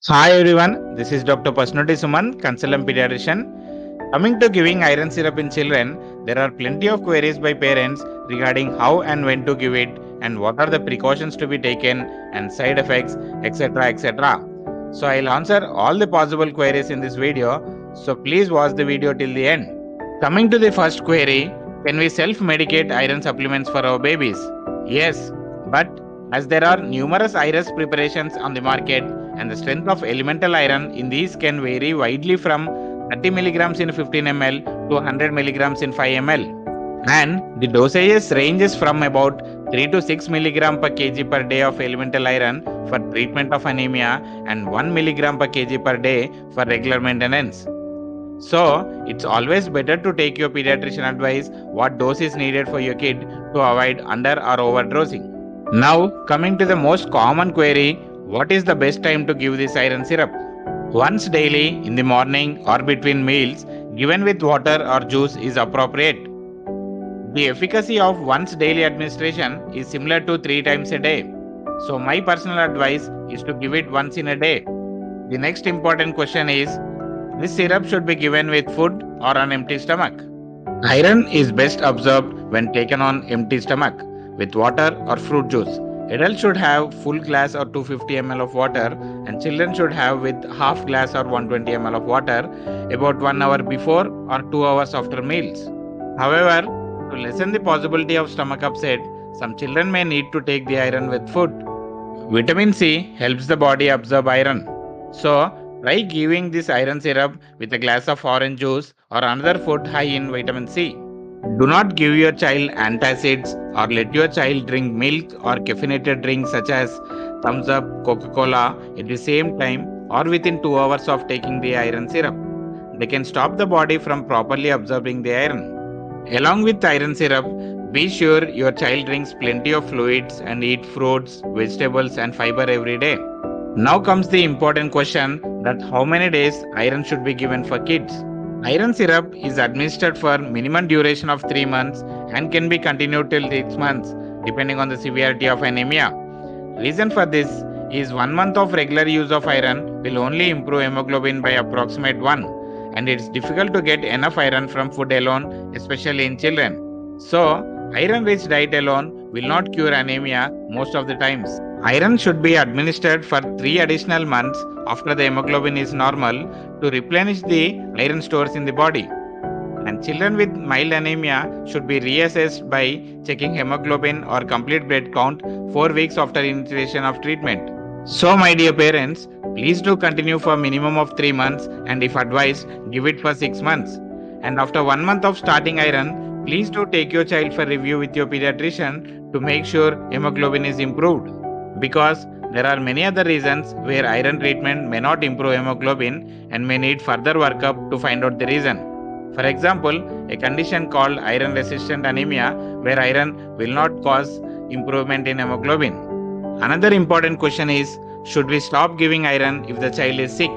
Hi everyone, this is Dr. Pasnoti Suman, consultant pediatrician. Coming to giving iron syrup in children, there are plenty of queries by parents regarding how and when to give it and what are the precautions to be taken and side effects, etc. etc. So I'll answer all the possible queries in this video, so please watch the video till the end. Coming to the first query, can we self-medicate iron supplements for our babies? Yes, but as there are numerous iron preparations on the market and the strength of elemental iron in these can vary widely from 30 milligrams in 15 ml to 100 milligrams in 5 ml. And the dosages ranges from about 3 to 6 milligram per kg per day of elemental iron for treatment of anemia and 1 milligram per kg per day for regular maintenance. So, it's always better to take your pediatrician advice what dose is needed for your kid to avoid under or overdosing. Now, coming to the most common query, what is the best time to give this iron syrup? Once daily in the morning or between meals, given with water or juice is appropriate. The efficacy of once daily administration is similar to 3 times a day. So, my personal advice is to give it once in a day. The next important question is, this syrup should be given with food or on empty stomach. Iron is best absorbed when taken on empty stomach with water or fruit juice. Adults should have full glass or 250 ml of water and children should have with half glass or 120 ml of water about 1 hour before or 2 hours after meals. However, to lessen the possibility of stomach upset, some children may need to take the iron with food. Vitamin C helps the body absorb iron. So, try giving this iron syrup with a glass of orange juice or another food high in vitamin C. Do not give your child antacids or let your child drink milk or caffeinated drinks such as Thumbs Up, Coca-Cola at the same time or within 2 hours of taking the iron syrup. They can stop the body from properly absorbing the iron. Along with iron syrup, be sure your child drinks plenty of fluids and eat fruits, vegetables and fiber every day. Now comes the important question that how many days iron should be given for kids. Iron syrup is administered for minimum duration of 3 months and can be continued till 6 months depending on the severity of anemia. Reason for this is 1 month of regular use of iron will only improve hemoglobin by approximate 1 and it's difficult to get enough iron from food alone, especially in children. So, iron rich diet alone will not cure anemia most of the times. Iron should be administered for 3 additional months after the hemoglobin is normal to replenish the iron stores in the body. And children with mild anemia should be reassessed by checking hemoglobin or complete blood count 4 weeks after initiation of treatment. So, my dear parents, please do continue for minimum of 3 months and if advised, give it for 6 months. And after 1 month of starting iron, please do take your child for review with your pediatrician to make sure hemoglobin is improved. Because there are many other reasons where iron treatment may not improve hemoglobin and may need further workup to find out the reason. For example, a condition called iron resistant anemia where iron will not cause improvement in hemoglobin. Another important question is, should we stop giving iron if the child is sick?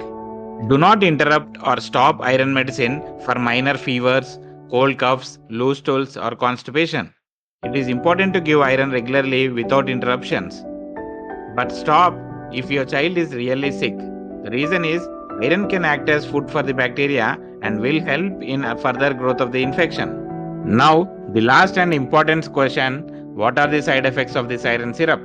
Do not interrupt or stop iron medicine for minor fevers, cold coughs, loose stools or constipation. It is important to give iron regularly without interruptions. But stop if your child is really sick. The reason is iron can act as food for the bacteria and will help in further growth of the infection. Now, the last and important question, what are the side effects of this iron syrup?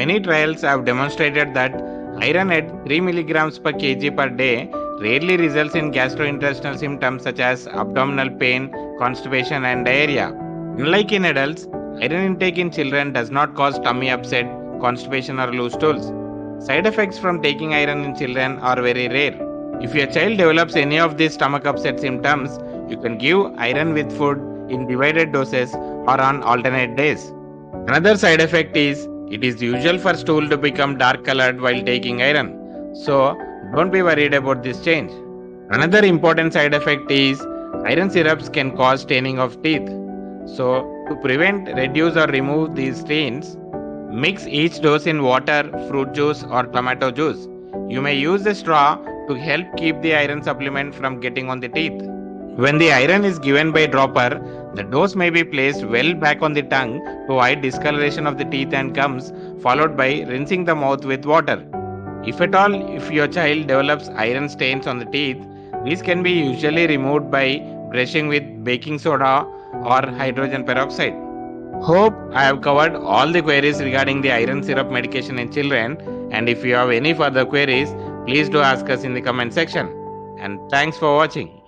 Many trials have demonstrated that iron at 3 milligrams per kg per day rarely results in gastrointestinal symptoms such as abdominal pain, constipation, and diarrhea. Unlike in adults, iron intake in children does not cause tummy upset, constipation, or loose stools. Side effects from taking iron in children are very rare. If your child develops any of these stomach upset symptoms, you can give iron with food in divided doses or on alternate days. Another side effect is it is usual for stool to become dark colored while taking iron. So, don't be worried about this change. Another important side effect is iron syrups can cause staining of teeth. So, to prevent, reduce, or remove these stains, mix each dose in water, fruit juice, or tomato juice. You may use a straw to help keep the iron supplement from getting on the teeth. When the iron is given by dropper, the dose may be placed well back on the tongue to avoid discoloration of the teeth and gums, followed by rinsing the mouth with water. If at all, if your child develops iron stains on the teeth, these can be usually removed by brushing with baking soda or hydrogen peroxide. Hope I have covered all the queries regarding the iron syrup medication in children, and if you have any further queries, please do ask us in the comment section. And thanks for watching.